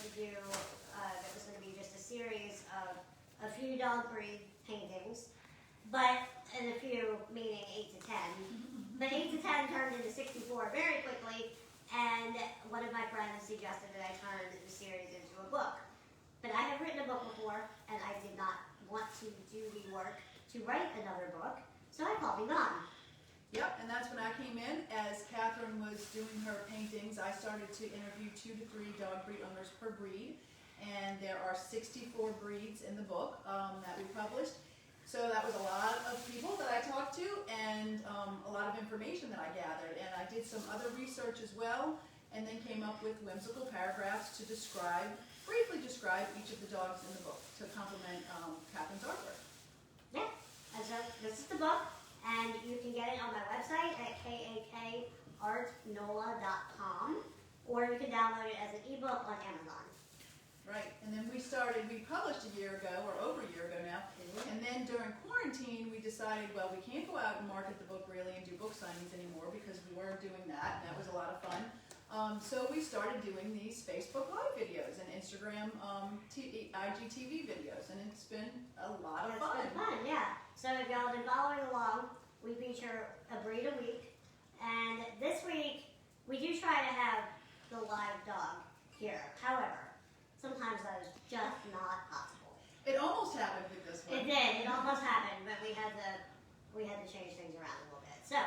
to do, that was going to be just a series of a few dog breed paintings, but, and a few, meaning 8 to 10. But 8 to 10 turned into 64 very quickly, and one of my friends suggested that I turn the series into a book. But I have written a book before, and I did not want to do the work to write another book, so I called him on. Yep, and that's when I came in. As Catherine was doing her paintings, I started to interview 2 to 3 dog breed owners per breed, and there are 64 breeds in the book that we published. So that was a lot of people that I talked to, and a lot of information that I gathered. And I did some other research as well, and then came up with whimsical paragraphs to briefly describe each of the dogs in the book to complement Catherine's artwork. Yeah, and so this is the book, and you can get it on my website at kakartnola.com, or you can download it as an ebook on Amazon. Right, and then we published a year ago, or over a year ago now, and then during quarantine we decided, well, we can't go out and market the book really and do book signings anymore because we weren't doing that, and that was a lot of fun. So we started doing these Facebook Live videos and Instagram IGTV videos, and it's been a lot of fun. It's been fun, yeah. So if y'all have been following along, we feature a breed a week, and this week we do try to have the live dog here. However, sometimes that is just not possible. It almost happened with this one. It did. It almost happened, but we had to change things around a little bit. So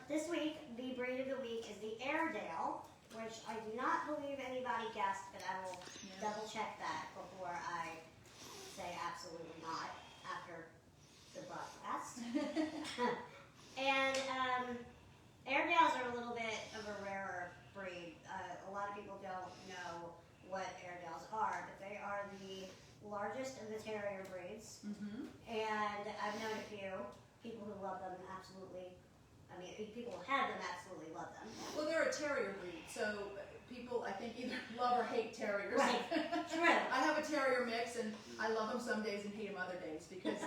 this week, the breed of the week is the Airedale, which I do not believe anybody guessed, but I will double check that before I say absolutely not after the broadcast. And Airedales are a little bit of a rarer breed. A lot of people don't know what Airedales are, but they are the largest of the terrier breeds. And I've known a few people who love them absolutely. I mean, people who have them absolutely love them. Well, they're a terrier breed, so people, I think, either love or hate terriers. Right, true. I have a terrier mix, and I love them some days and hate them other days because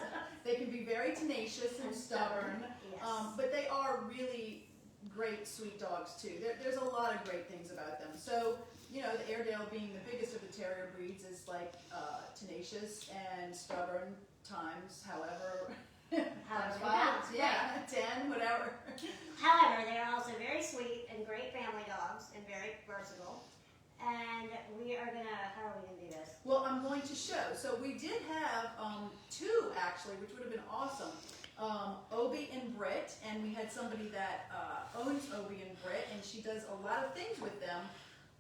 they can be very tenacious and stubborn, Yes. but they are really great, sweet dogs too. There's a lot of great things about them. So, you know, the Airedale being the biggest of the terrier breeds is like tenacious and stubborn times, however, times 5, yeah, 10, whatever. However, they are also very sweet and great family dogs and very versatile. And we are gonna, how are we gonna do this? Well, I'm going to show. So we did have 2 actually, which would have been awesome. Obie and Britt, and we had somebody that owns Obie and Britt, and she does a lot of things with them.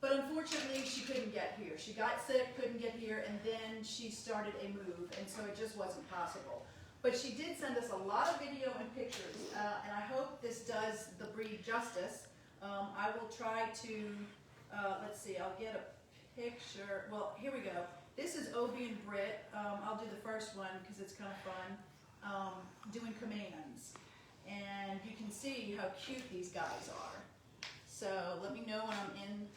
But unfortunately, she couldn't get here. She got sick, couldn't get here, and then she started a move, and so it just wasn't possible. But she did send us a lot of video and pictures, and I hope this does the breed justice. I will try to, let's see, I'll get a picture. Well, here we go. This is Obie and Britt. I'll do the first one because it's kind of fun, doing commands. And you can see how cute these guys are. So let me know when I'm in.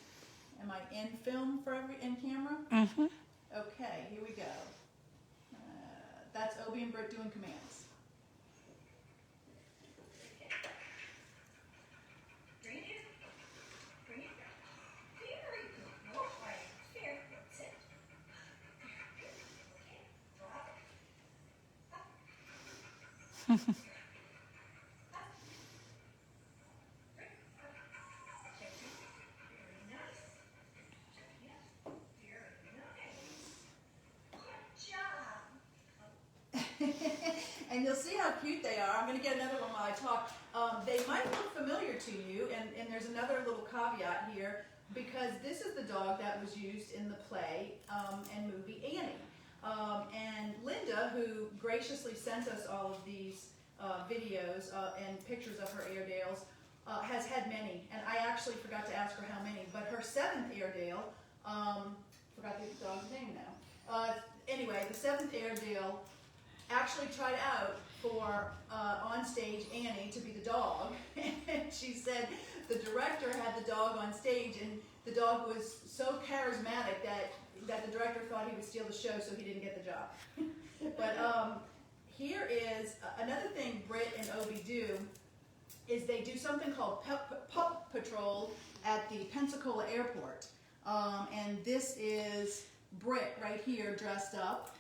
Am I in film in camera? Mm-hmm. Okay, here we go. That's Obie and Britt doing commands. And you'll see how cute they are. I'm going to get another one while I talk. They might look familiar to you, and there's another little caveat here, because this is the dog that was used in the play and movie Annie. And Linda, who graciously sent us all of these videos and pictures of her Airedales, has had many. And I actually forgot to ask her how many, but her 7th Airedale, forgot the dog's name now. Anyway, the 7th Airedale actually tried out for on stage Annie to be the dog, and she said the director had the dog on stage, and the dog was so charismatic that the director thought he would steal the show, so he didn't get the job. But here is another thing Britt and Obie do, is they do something called Pup Patrol at the Pensacola Airport. and this is Britt right here dressed up,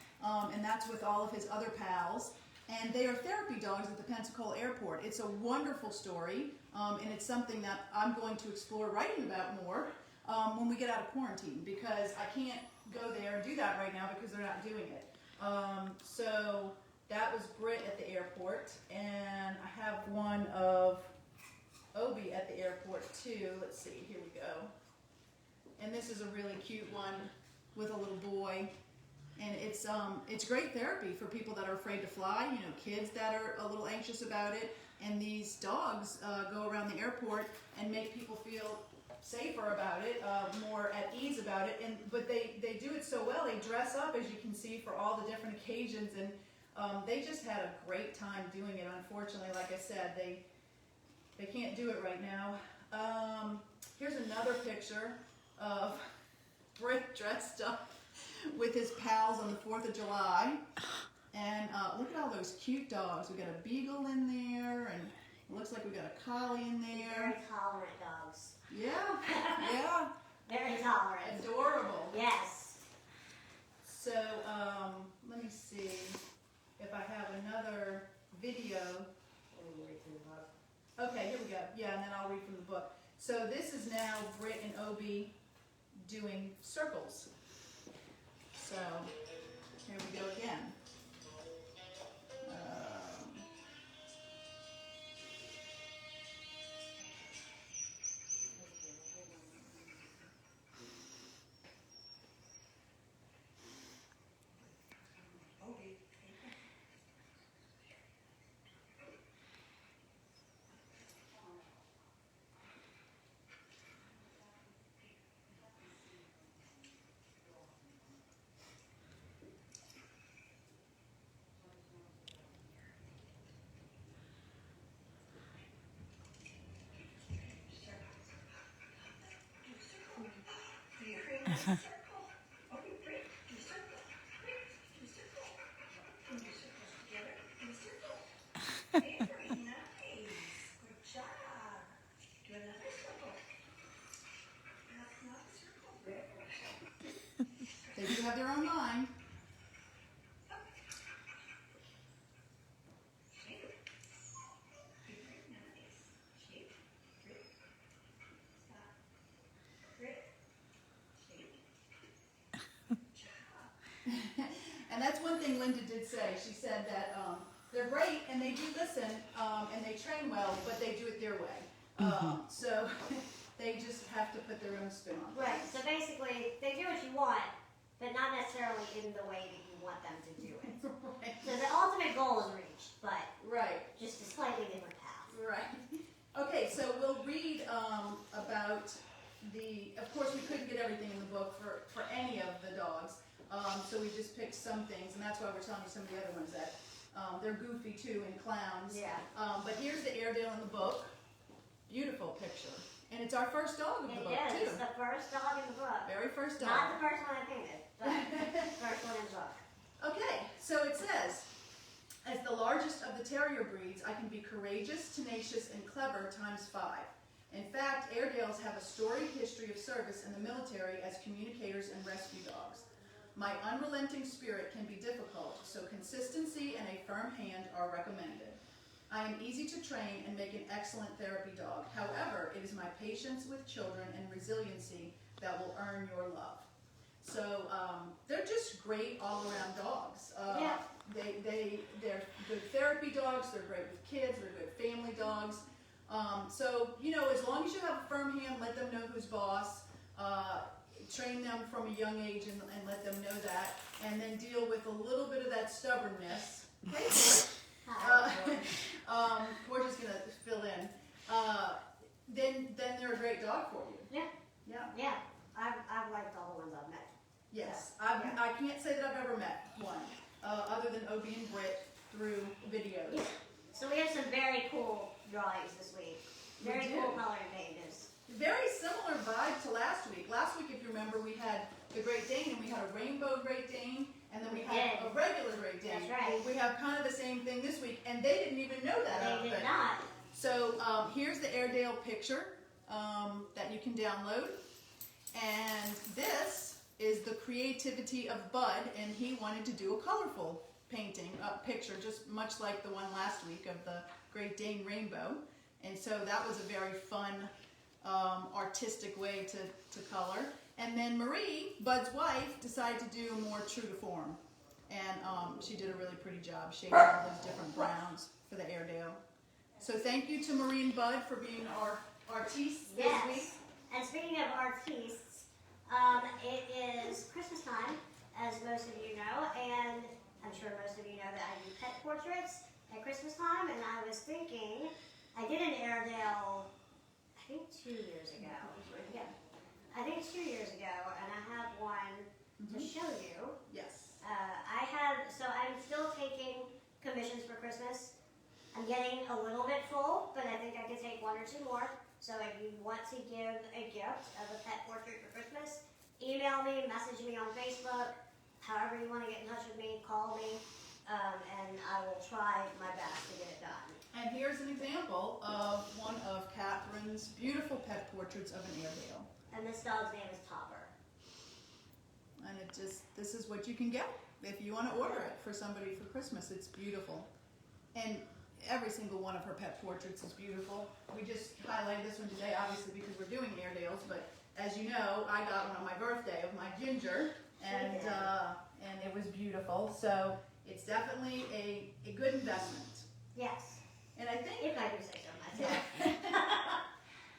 and that's with all of his other pals. And they are therapy dogs at the Pensacola Airport. It's a wonderful story, and it's something that I'm going to explore writing about more when we get out of quarantine, because I can't go there and do that right now because they're not doing it. So that was Britt at the airport, and I have one of Obi at the airport too. Let's see, here we go. And this is a really cute one with a little boy. And it's great therapy for people that are afraid to fly, you know, kids that are a little anxious about it. And these dogs go around the airport and make people feel safer about it, more at ease about it. But they do it so well. They dress up, as you can see, for all the different occasions. And they just had a great time doing it. Unfortunately, like I said, they can't do it right now. Here's another picture of Britt dressed up with his pals on the 4th of July. And look at all those cute dogs. We got a beagle in there, and it looks like we got a collie in there. Very tolerant dogs. Yeah, yeah. Very tolerant. Adorable. Yes. So, let me see if I have another video. Okay, here we go. Yeah, and then I'll read from the book. So this is now Britt and Obi doing circles. So, here we go again. They do have their own mind. And that's one thing Linda did say. She said that they're great and they do listen and they train well, but they do it their way. So they just have to put their own spin on it. Right. So basically, they do what you want, but not necessarily in the way that you want them to do it. Right. So the ultimate goal is reached, but Right. just a slightly different path. Right. Okay, so we'll read about of course we couldn't get everything in the book for any of the dogs. So we just picked some things, and that's why we're telling you some of the other ones that they're goofy too and clowns. Yeah. But here's the Airedale in the book. Beautiful picture. And it's our first dog of the book too. It's the first dog in the book. Very first dog. Not the first one I painted, but the first one in the book. Okay, so it says, as the largest of the terrier breeds, I can be courageous, tenacious, and clever ×5. In fact, Airedales have a storied history of service in the military as communicators and rescue dogs. My unrelenting spirit can be difficult, so consistency and a firm hand are recommended. I am easy to train and make an excellent therapy dog. However, it is my patience with children and resiliency that will earn your love. So they're just great all-around dogs. Yeah. They're good therapy dogs. They're great with kids. They're good family dogs. So, you know, as long as you have a firm hand, let them know who's boss. Train them from a young age and let them know that. And then deal with a little bit of that stubbornness. Hey, George is going to fill in. Then they're a great dog for you. Yeah. Yeah. Yeah. I've liked all the ones I've met. Yes. Yeah. I can't say that I've ever met one, other than Obi and Britt through videos. Yeah. So we have some very cool drawings this week. Very We do. cool coloring pages. Very similar vibe to last week. Last week, if you remember, we had the Great Dane, and we had a rainbow Great Dane, and then we had a regular Great Dane. That's right. We have kind of the same thing this week, and they didn't even know that. They did not. So here's the Airedale picture that you can download. And this is the creativity of Bud, and he wanted to do a colorful painting, a picture, just much like the one last week of the Great Dane rainbow. And so that was a very fun, artistic way to color. And then Marie, Bud's wife, decided to do more true to form. And she did a really pretty job shading all those different browns for the Airedale. So thank you to Marie and Bud for being our artistes this week. And speaking of artistes, it is Christmas time, as most of you know, and I'm sure most of you know that I do pet portraits at Christmas time, and I was thinking, I did an Airedale, I think 2 years ago. Yeah, I think 2 years ago, and I have one to show you. Yes. I'm still taking commissions for Christmas. I'm getting a little bit full, but I think I could take 1 or 2 more. So if you want to give a gift of a pet portrait for Christmas, email me, message me on Facebook, however you want to get in touch with me, call me, and I will try my best to get it done. And here's an example of one of Catherine's beautiful pet portraits of an Airedale. And this dog's name is Topper. And this is what you can get if you want to order it for somebody for Christmas. It's beautiful. And every single one of her pet portraits is beautiful. We just highlighted this one today, obviously, because we're doing Airedales, but as you know, I got one on my birthday of my Ginger, and it was beautiful. So it's definitely a good investment. Yes. And I think if I do say so myself.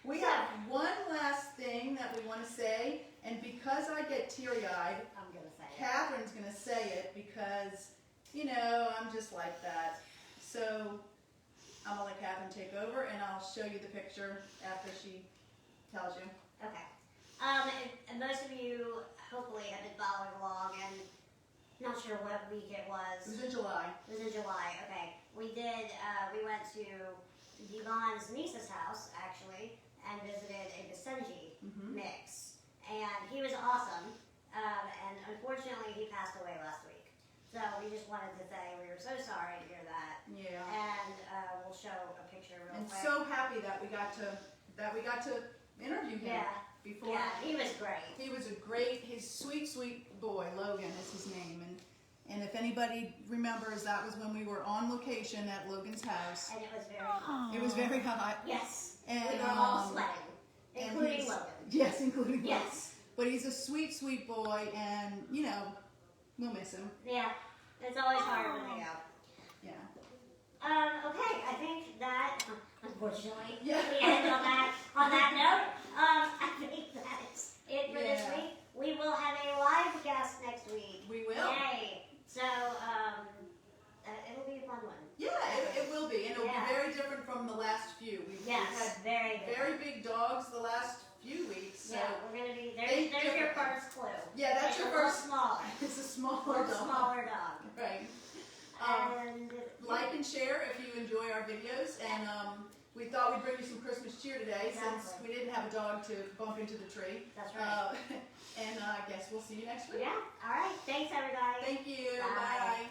we have one last thing that we want to say, and because I get teary-eyed, I'm going to say it. Catherine's going to say it because, you know, I'm just like that. So I'm going to let Catherine take over, and I'll show you the picture after she tells you. Okay. And most of you hopefully have been following along, and not sure what week it was. It was in July. It was in July, okay. We went to Yvonne's niece's house, actually, and visited a Basenji mix. And he was awesome, and unfortunately he passed away last week. So we just wanted to say we were so sorry to hear that. Yeah. And we'll show a picture real And quick. so happy that we got to interview him. Yeah. Before. Yeah, he was great. He was his sweet, sweet boy, Logan is his name. And if anybody remembers, that was when we were on location at Logan's house. And it was very hot. It was very hot. Yes. And, we were all sweating, including Logan. Yes, including Logan. Yes. But he's a sweet, sweet boy, and, you know, we'll miss him. Yeah. It's always hard when they go. Yeah. Okay, I think that, unfortunately, Yeah. we end on that note. I think that's it for this week. We will have a live guest next week. We will. Yay. So, it'll be a fun one. Yeah, it will be, and it'll be very different from the last few. We've had very big dogs the last few weeks. So we're going to be, there's your first clue. Yeah, that's your first. Smaller. It's a smaller dog. Smaller dog. Right. And like and share if you enjoy our videos, and we thought we'd bring you some Christmas cheer today since we didn't have a dog to bump into the tree. That's right. And I guess we'll see you next week. Yeah. All right. Thanks, everybody. Thank you. Bye. Bye.